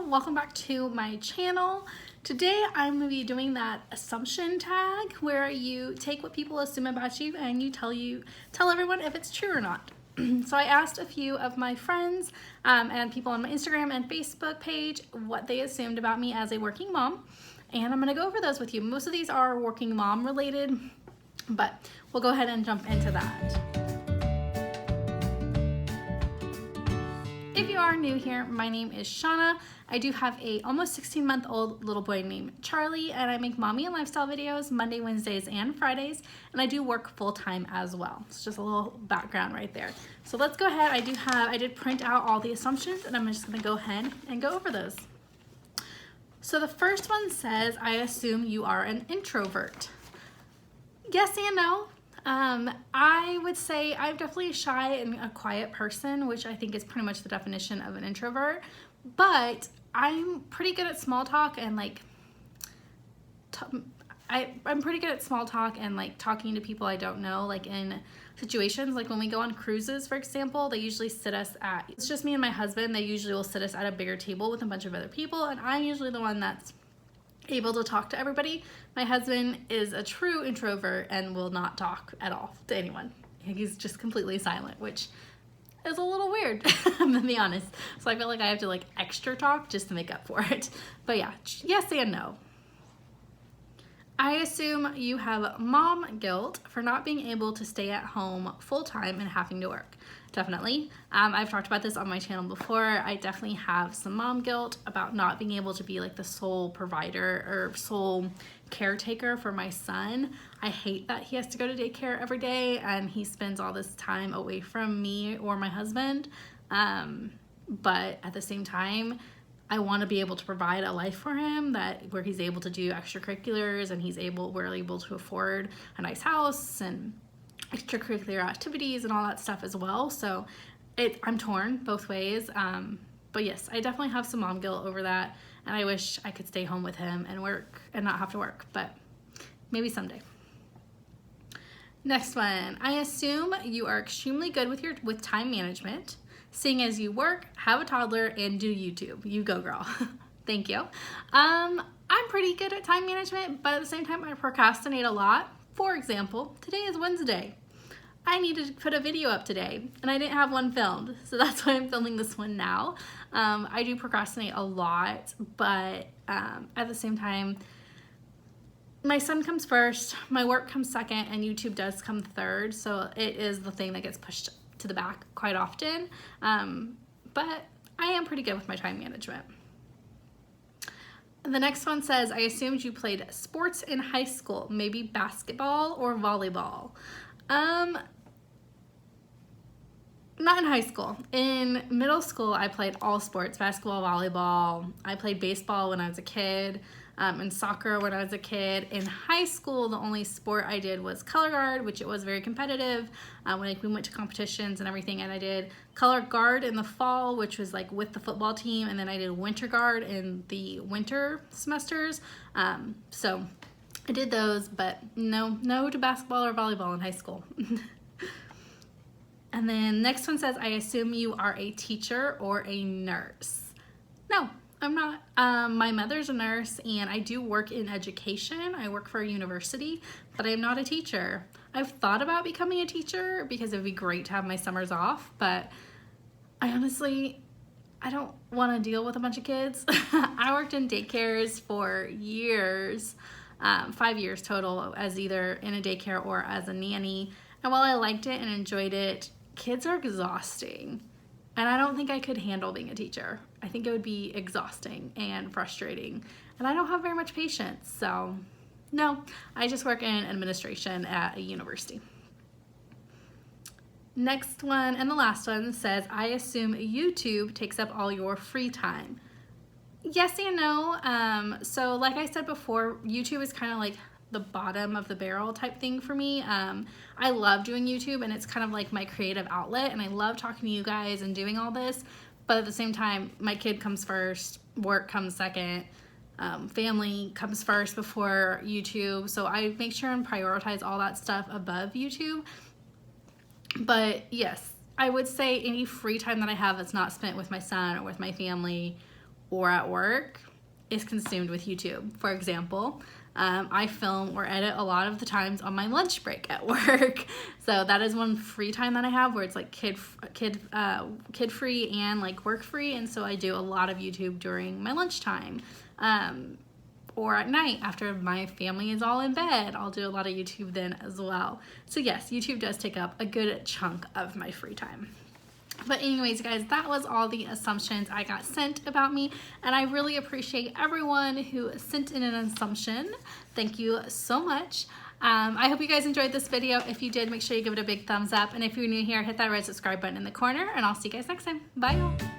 welcome back to my channel. Today I'm going to be doing that assumption tag where you take what people assume about you and you tell everyone if it's true or not. So I asked a few of my friends and people on my Instagram and Facebook page what they assumed about me as a working mom, and I'm going to go over those with you. Most of these are working mom related, but we'll go ahead and jump into that. If you are new here, my name is Shauna. I do have a almost 16-month-old little boy named Charlie, and I make mommy and lifestyle videos Monday, Wednesdays, and Fridays, and I do work full-time as well. It's just a little background right there. So let's go ahead. I did print out all the assumptions, and I'm just going to go ahead and go over those. So the first one says, I assume you are an introvert. Yes and no. I would say I'm definitely a shy and a quiet person, which I think is pretty much the definition of an introvert, but I'm pretty good at small talk and I'm pretty good at small talk and talking to people I don't know, like in situations like when we go on cruises, for example. They usually sit us at, it's just me and my husband, they usually will sit us at a bigger table with a bunch of other people, and I'm usually the one that's able to talk to everybody. My husband is a true introvert and will not talk at all to anyone. He's just completely silent, which is a little weird, I'm gonna be honest. So I feel like I have to extra talk just to make up for it. But yeah, yes and no. I assume you have mom guilt for not being able to stay at home full-time and having to work. Definitely. I've talked about this on my channel before. I definitely have some mom guilt about not being able to be the sole provider or sole caretaker for my son. I hate that he has to go to daycare every day and he spends all this time away from me or my husband. But at the same time, I want to be able to provide a life for him where he's able to do extracurriculars and we're able to afford a nice house and extracurricular activities and all that stuff as well. So I'm torn both ways. But yes, I definitely have some mom guilt over that, and I wish I could stay home with him and work and not have to work, but maybe someday. Next one, I assume you are extremely good with time management, seeing as you work, have a toddler, and do YouTube. You go, girl. Thank you. I'm pretty good at time management, but at the same time, I procrastinate a lot. For example, today is Wednesday. I needed to put a video up today, and I didn't have one filmed, so that's why I'm filming this one now. I do procrastinate a lot, but at the same time, my son comes first, my work comes second, and YouTube does come third, so it is the thing that gets pushed to the back quite often. But I am pretty good with my time management. The next one says, I assumed you played sports in high school, maybe basketball or volleyball. Not in high school. In middle school, I played all sports, basketball, volleyball. I played baseball when I was a kid, and soccer when I was a kid. In high school, the only sport I did was color guard, which it was very competitive. We went to competitions and everything, and I did color guard in the fall, which was with the football team, and then I did winter guard in the winter semesters. So I did those, but no to basketball or volleyball in high school. And then next one says, I assume you are a teacher or a nurse. No, I'm not. My mother's a nurse, and I do work in education. I work for a university, but I am not a teacher. I've thought about becoming a teacher because it would be great to have my summers off, but I don't want to deal with a bunch of kids. I worked in daycares for years, 5 years total, as either in a daycare or as a nanny. And while I liked it and enjoyed it, kids are exhausting. And I don't think I could handle being a teacher. I think it would be exhausting and frustrating. And I don't have very much patience. So no, I just work in administration at a university. Next one, and the last one, says, I assume YouTube takes up all your free time. Yes and no. So like I said before, YouTube is kind of the bottom of the barrel type thing for me. I love doing YouTube, and it's kind of my creative outlet, and I love talking to you guys and doing all this, but at the same time, my kid comes first, work comes second, family comes first before YouTube, so I make sure and prioritize all that stuff above YouTube. But yes, I would say any free time that I have that's not spent with my son or with my family or at work is consumed with YouTube. For example, I film or edit a lot of the times on my lunch break at work. So that is one free time that I have where it's like kid free and like work free. And so I do a lot of YouTube during my lunchtime. Or at night after my family is all in bed, I'll do a lot of YouTube then as well. So yes, YouTube does take up a good chunk of my free time. But anyways, guys, that was all the assumptions I got sent about me, and I really appreciate everyone who sent in an assumption. Thank you so much. I hope you guys enjoyed this video. If you did, make sure you give it a big thumbs up, and if you're new here, hit that red subscribe button in the corner, and I'll see you guys next time. Bye, y'all.